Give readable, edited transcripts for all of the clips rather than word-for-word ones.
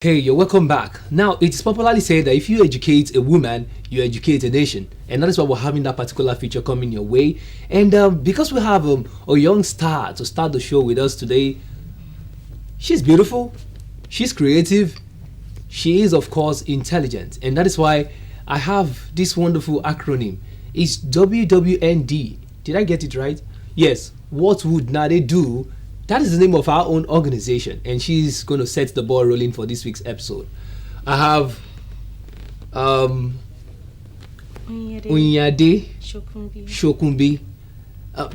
Hey, you're welcome back. Now, it's popularly said that if you educate a woman, you educate a nation. And that is why we're having that particular feature coming your way. And because we have a young star to start the show with us today, she's beautiful, she's creative, she is, of course, intelligent. And that is why I have this wonderful acronym. It's WWND. Did I get it right? Yes. What would Nade do? That is the name of our own organization, and she's going to set the ball rolling for this week's episode. I have Oyinade, Shokunbi.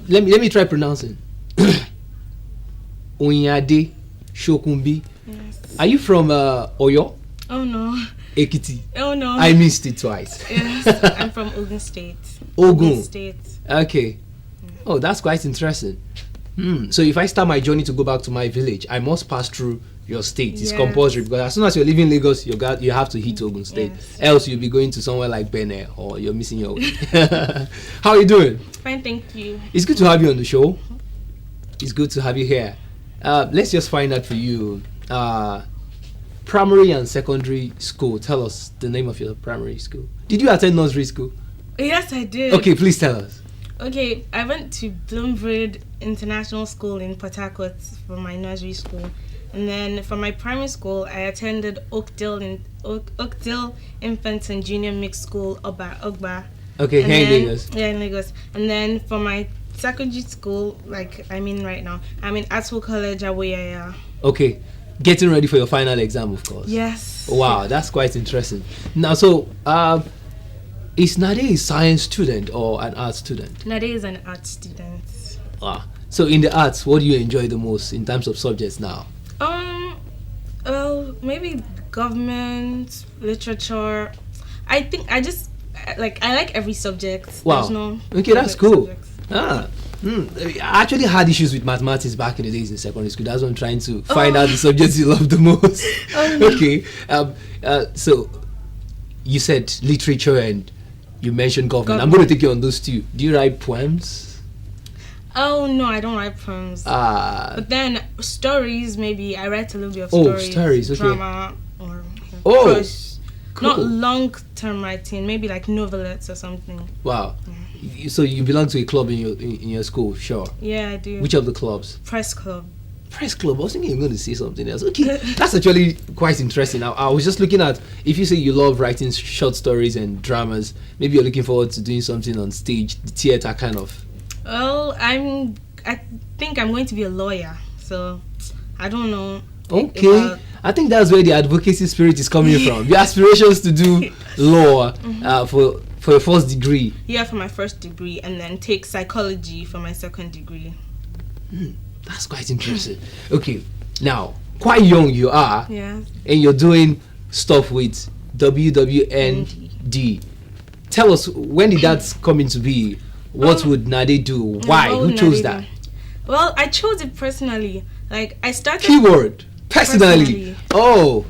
Let me try pronouncing. Oyinade, Shokunbi. Yes. Are you from Oyo? Oh no. Ekiti. Oh no. I missed it twice. Yes, I'm from Ogun State. Ogun State. Okay. Oh, that's quite interesting. So if I start my journey to go back to my village, I must pass through your state. It's compulsory, because as soon as you're leaving Lagos, you have to hit Ogun State. Yes. Else you'll be going to somewhere like Benin, or you're missing your way. How are you doing? Fine, thank you. It's good to have you on the show. It's good to have you here. Let's just find out for you. Primary and secondary school. Tell us the name of your primary school. Did you attend nursery school? Yes, I did. Okay, please tell us. Okay, I went to Bloomwood International School in Port Harcourt for my nursery school. And then for my primary school, I attended Oakdale Infant and Junior Mixed School, Ogba. Okay, here in Lagos. Yeah, in Lagos. And then for my secondary school, like I'm in right now, I'm in Artsville College, Awoyaya. Okay, getting ready for your final exam, of course. Yes. Wow, that's quite interesting. Now, so, is Nade a science student or an art student? Nade is an art student. So in the arts, what do you enjoy the most in terms of subjects now? Well, maybe government, literature. I think I like every subject. Wow. There's no Okay, that's cool. subjects. I actually had issues with mathematics back in the days in secondary school. That's why I'm trying to find out the subjects you love the most. Okay. So you said literature and you mentioned government. I'm going to take you on those two. Do you write poems? Oh no, I don't write poems. But then stories, maybe I write a little bit of stories. Oh, stories, okay. Drama or prose. Cool. Not long-term writing, maybe like novelettes or something. Wow. So you belong to a club in your school, sure? Yeah, I do. Which of the clubs? Press club. Press club. I was thinking you're going to say something else. Okay, that's actually quite interesting. Now, I was just looking at, if you say you love writing short stories and dramas, maybe you're looking forward to doing something on stage, the theater kind of. Well, I think I'm going to be a lawyer, so I don't know. Okay, I think that's where the advocacy spirit is coming from. Your aspirations to do law for your first degree. Yeah, for my first degree, and then take psychology for my second degree. That's quite interesting. Okay, now, quite young you are, Yeah. and you're doing stuff with WWND. Tell us, when did that come into be? What would Nade do? Why? Who chose that? Well, I chose it personally. Like, I started... Keyword. Personally. Oh.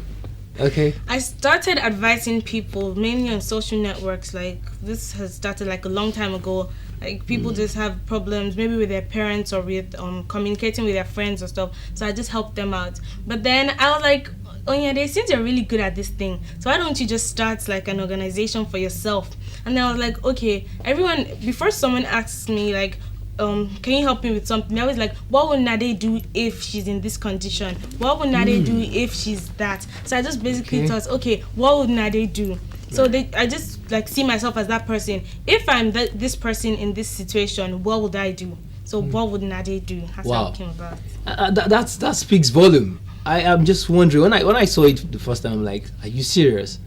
Okay. I started advising people, mainly on social networks. Like, this has started like a long time ago. Like, people just have problems, maybe with their parents or with communicating with their friends or stuff. So I just helped them out. But then I was like, Oyinade, since you're really good at this thing, so why don't you just start like an organization for yourself? And then I was like, okay, everyone, before someone asks me like, can you help me with something? I was like, what would Nade do if she's in this condition? What would Nade do if she's that? So I just basically thought, okay, what would Nade do? So I just like see myself as that person. If I'm this person in this situation, what would I do? So what would Nade do? That's how it came about. That speaks volume. I am just wondering, when I saw it the first time, I'm like, are you serious?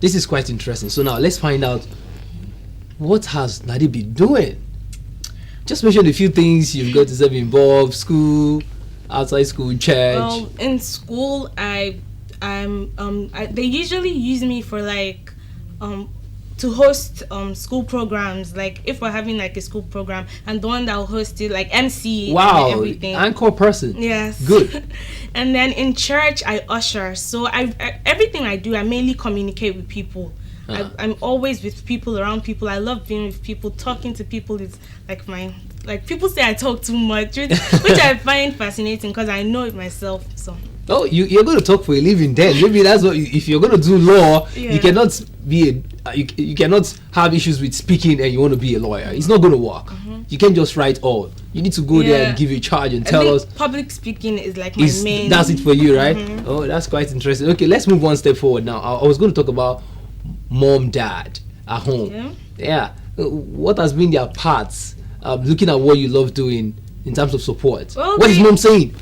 This is quite interesting. So now let's find out, what has Nade been doing? Just mention a few things you've got yourself involved: school, outside school, church. Well, in school, they usually use me for like to host school programs. Like if we're having like a school program, and the one that will host it, like MC. Wow, and everything. Anchor person. Yes. Good. And then in church, I usher. So everything I do, I mainly communicate with people. I'm always with people, around people. I love being with people. Talking to people is like people say I talk too much, which I find fascinating because I know it myself. So Oh, you're going to talk for a living then. Maybe that's what. If you're going to do law, you cannot be you cannot have issues with speaking and you want to be a lawyer. It's not going to work. You can't just write all. You need to go there and give a charge and tell us. Public speaking is like my main. That's it for you, right? Oh, that's quite interesting. Okay, let's move one step forward now. I was going to talk about mom, dad at home. Yeah. What has been their parts? Looking at what you love doing in terms of support. Well, what is mom saying?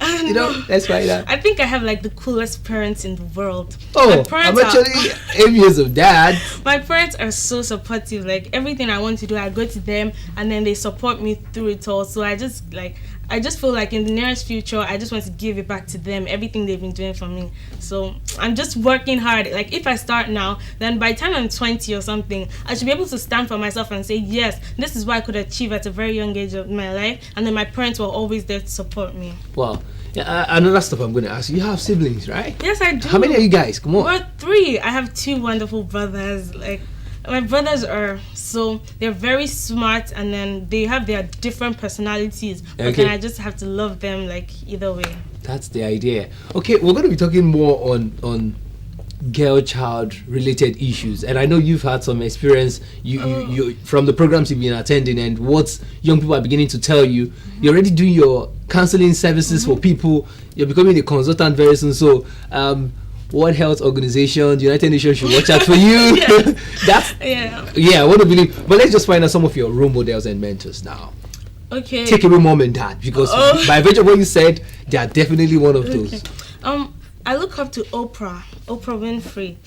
You know, let's find out. I think I have like the coolest parents in the world. Oh, I'm actually envious of that. My parents are so supportive. Like everything I want to do, I go to them, and then they support me through it all. So I just feel like in the nearest future, I just want to give it back to them. Everything they've been doing for me. So I'm just working hard. Like if I start now, then by the time I'm 20 or something, I should be able to stand for myself and say, yes, this is what I could achieve at a very young age of my life. And then my parents were always there to support me. Wow. Yeah, another stuff I'm going to ask you. You have siblings, right? Yes, I do. How many are you guys? Come on. We're 3. I have 2 wonderful brothers. Like my brothers they're very smart, and then they have their different personalities. But then I just have to love them like either way. That's the idea. Okay, we're going to be talking more on girl-child related issues, and I know you've had some experience you from the programs you've been attending and what young people are beginning to tell you. You're already doing your counseling services for people. You're becoming a consultant very soon. So World Health Organization, the United Nations should watch out for you. I want to believe. But let's just find out some of your role models and mentors now. Okay, take away mom and dad, because by virtue of what you said, they are definitely one of those. I look up to Oprah Winfrey.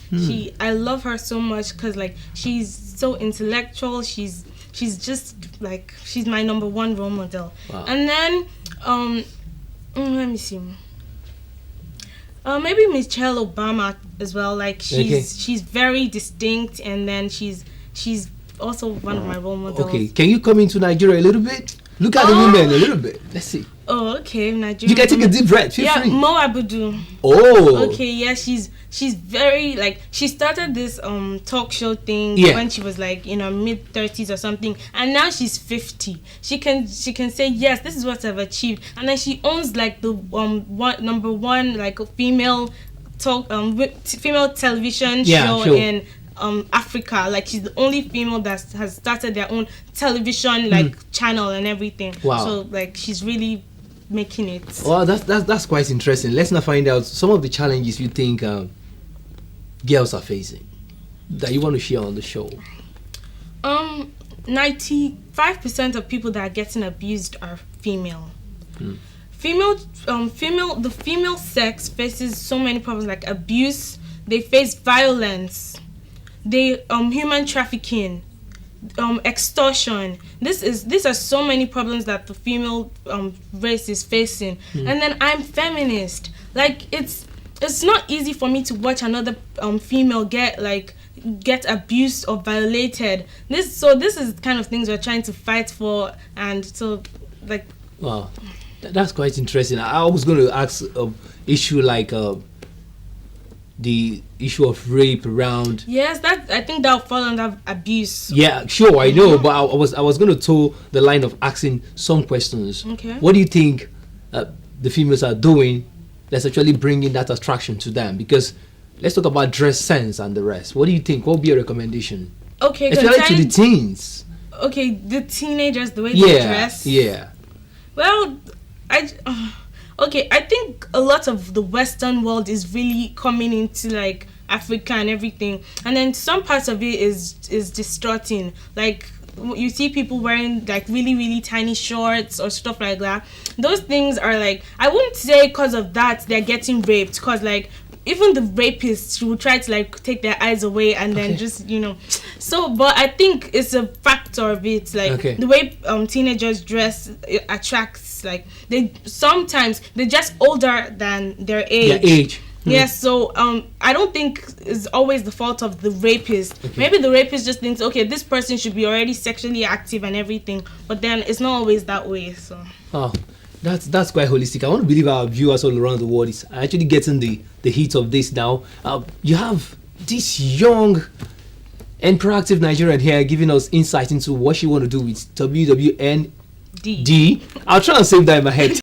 I love her so much because like she's so intellectual. She's just like she's my number 1 role model. Wow. And then let me see. Maybe Michelle Obama as well. Like she's very distinct, and then she's also one of my role models. Okay, can you come into Nigeria a little bit? Look at the women a little bit. Let's see. Oh, okay, Nigeria. You can take a deep breath. Feel free. Mo Abudu. Oh. Okay, yeah, she's very like she started this talk show thing when she was like in her mid-30s or something, and now she's 50. She can say yes, this is what I've achieved, and then she owns like the number 1 like female female television show in Africa. Like she's the only female that has started their own television like channel and everything. Wow. So like she's really making it. Well, that's quite interesting. Let's now find out some of the challenges you think girls are facing that you want to share on the show. 95% of people that are getting abused are female. The female sex faces so many problems like abuse. They face violence. They human trafficking, extortion. These are so many problems that the female race is facing. And then I'm feminist. Like it's not easy for me to watch another female get abused or violated. This is the kind of things we're trying to fight for, and so like. Wow, that's quite interesting. I was going to ask issue like the issue of rape around. Yes, I think that'll fall under abuse. Yeah, sure, I know, but I was going to toe the line of asking some questions. Okay. What do you think the females are doing that's actually bringing that attraction to them? Because let's talk about dress sense and the rest. What do you think? What would be a recommendation? Okay, especially to the teens. Okay, the teenagers, the way they dress. Yeah. Well, I think a lot of the Western world is really coming into like Africa and everything, and then some parts of it is distorting. Like you see people wearing like really really tiny shorts or stuff like that. Those things are like, I wouldn't say because of that they're getting raped, because like even the rapists will try to like take their eyes away and then just so, but I think it's a factor of it, like the way teenagers dress, it attracts, like they're just older than their age. Yes, so I don't think it's always the fault of the rapist. Maybe the rapist just thinks, okay, this person should be already sexually active and everything, but then it's not always that way. So that's quite holistic. I want to believe our viewers all around the world is actually getting the heat of this now. You have this young and proactive Nigerian here giving us insight into what she want to do with WWND. I'll try and save that in my head.